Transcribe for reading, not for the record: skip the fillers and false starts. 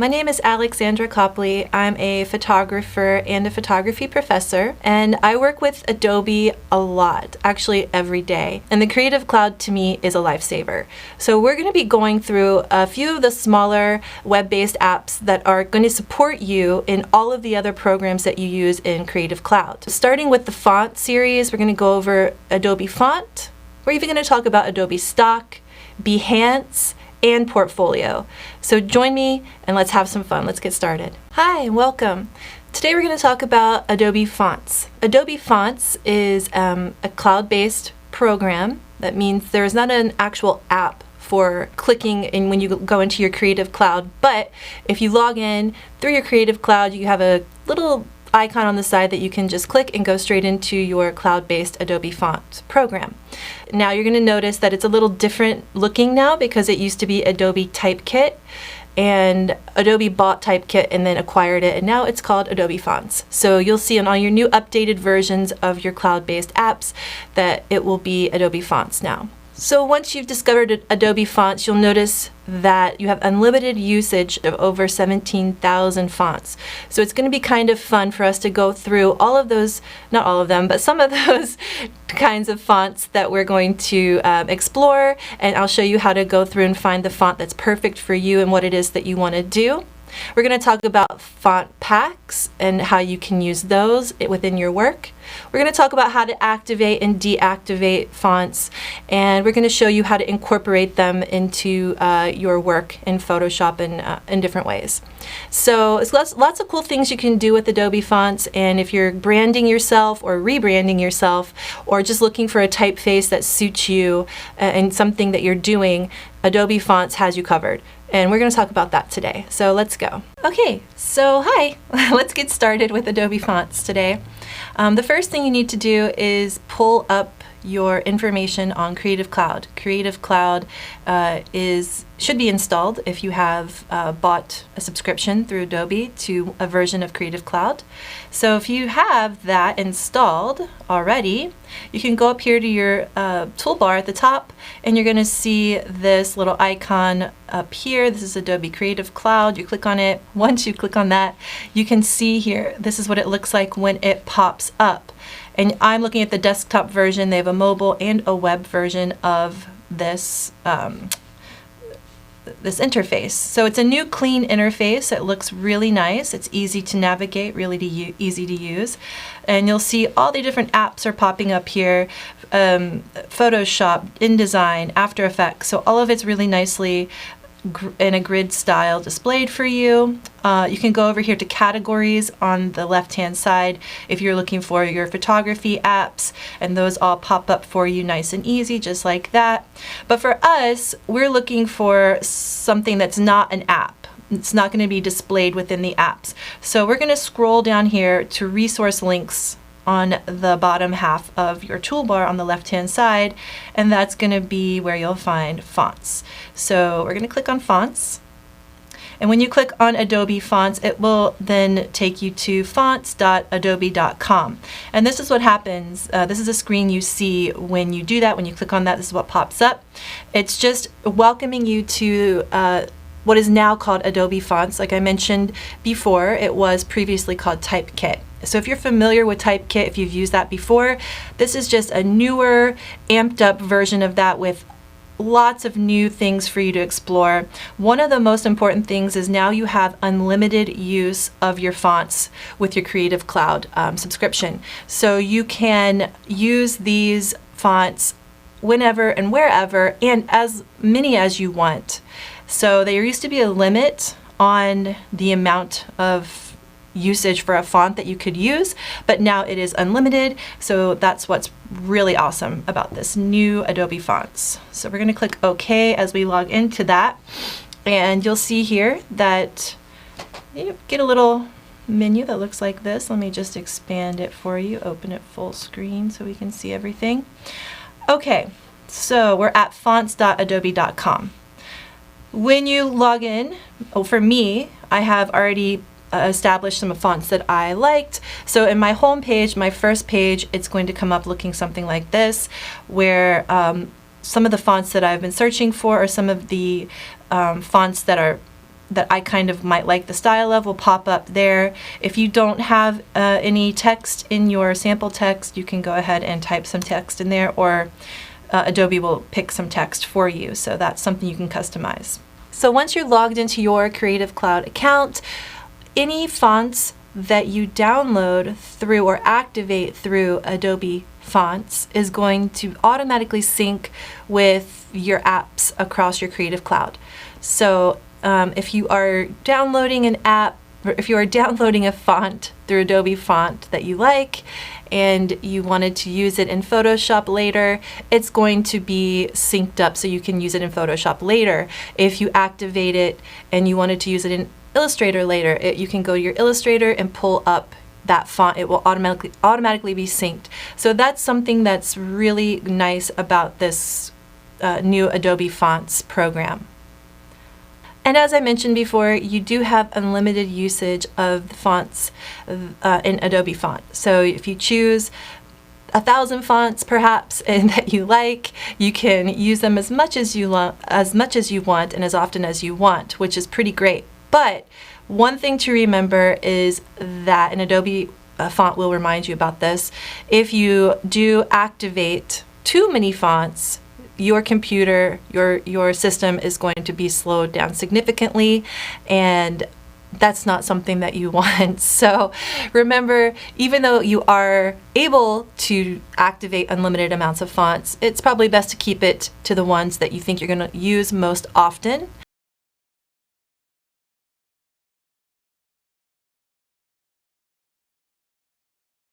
My name is Alexandra Copley. I'm a photographer and a photography professor, and I work with Adobe a lot, actually every day. And the Creative Cloud to me is a lifesaver. So we're going to be going through a few of the smaller web-based apps that are going to support you in all of the other programs that you use in Creative Cloud. Starting with the font series, we're going to go over Adobe Font. We're even going to talk about Adobe Stock, Behance, and Portfolio. So join me and let's have some fun. Let's get started. Hi and welcome. Today we're going to talk about Adobe Fonts. Adobe Fonts is a cloud-based program. That means there's not an actual app for clicking in when you go into your Creative Cloud, but if you log in through your Creative Cloud, you have a little icon on the side that you can just click and go straight into your cloud-based Adobe Fonts program. Now you're going to notice that it's a little different looking now because it used to be Adobe Typekit, and Adobe bought Typekit and then acquired it, and now it's called Adobe Fonts. So you'll see on all your new updated versions of your cloud-based apps that it will be Adobe Fonts now. So once you've discovered Adobe Fonts, you'll notice that you have unlimited usage of over 17,000 fonts. So it's going to be kind of fun for us to go through all of those, not all of them, but some of those kinds of fonts that we're going to explore, and I'll show you how to go through and find the font that's perfect for you and what it is that you want to do. We're going to talk about font packs and how you can use those within your work. We're going to talk about how to activate and deactivate fonts, and we're going to show you how to incorporate them into your work in Photoshop and in different ways. So it's lots of cool things you can do with Adobe Fonts, and if you're branding yourself or rebranding yourself or just looking for a typeface that suits you and something that you're doing, Adobe Fonts has you covered. And we're going to talk about that today. So let's go. Okay, so hi. Let's get started with Adobe Fonts today. The first thing you need to do is pull up your information on Creative Cloud. Creative Cloud should be installed if you have bought a subscription through Adobe to a version of Creative Cloud. So if you have that installed already, you can go up here to your toolbar at the top, and you're going to see this little icon up here. This is Adobe Creative Cloud. You click on it. Once you click on that, you can see here, this is what it looks like when it pops up. And I'm looking at the desktop version. They have a mobile and a web version of this this interface. So it's a new clean interface. It looks really nice. It's easy to navigate, really easy to use. And you'll see all the different apps are popping up here. Photoshop, InDesign, After Effects. So all of it's really nicely in a grid style displayed for you. You can go over here to categories on the left hand side if you're looking for your photography apps, and those all pop up for you nice and easy just like that. But for us, we're looking for something that's not an app. It's not going to be displayed within the apps. So we're going to scroll down here to resource links on the bottom half of your toolbar on the left hand side, and that's going to be where you'll find fonts. So we're going to click on fonts, and when you click on Adobe Fonts, it will then take you to fonts.adobe.com, and this is what happens. This is a screen you see when you do that. When you click on that, this is what pops up. It's just welcoming you to what is now called Adobe Fonts. Like I mentioned before, it was previously called Typekit. So if you're familiar with Typekit, if you've used that before, this is just a newer, amped up version of that with lots of new things for you to explore. One of the most important things is now you have unlimited use of your fonts with your Creative Cloud subscription. So you can use these fonts whenever and wherever, and as many as you want. So there used to be a limit on the amount of usage for a font that you could use, but now it is unlimited. So that's what's really awesome about this new Adobe Fonts. So we're going to click OK as we log into that, and you'll see here that you get a little menu that looks like this. Let me just expand it for you, open it full screen so we can see everything. Okay, so we're at fonts.adobe.com. When you log in, for me, I have already established some fonts that I liked. So in my home page, my first page, it's going to come up looking something like this, where some of the fonts that I've been searching for are some of the fonts that are that I kind of might like the style of will pop up there. If you don't have any text in your sample text, you can go ahead and type some text in there, or Adobe will pick some text for you, so that's something you can customize. So once you're logged into your Creative Cloud account, any fonts that you download through or activate through Adobe Fonts is going to automatically sync with your apps across your Creative Cloud. So if you are downloading an app, or if you are downloading a font through Adobe Font that you like and you wanted to use it in Photoshop later, it's going to be synced up so you can use it in Photoshop later. If you activate it and you wanted to use it in Illustrator later, you can go to your Illustrator and pull up that font. It will automatically be synced. So that's something that's really nice about this new Adobe Fonts program. And as I mentioned before, you do have unlimited usage of the fonts in Adobe Font. So if you choose 1,000 fonts perhaps and that you like, you can use them as much as you want and as often as you want, which is pretty great. But one thing to remember is that, and Adobe Font will remind you about this, if you do activate too many fonts, your computer, your system is going to be slowed down significantly, and that's not something that you want. So remember, even though you are able to activate unlimited amounts of fonts, it's probably best to keep it to the ones that you think you're going to use most often.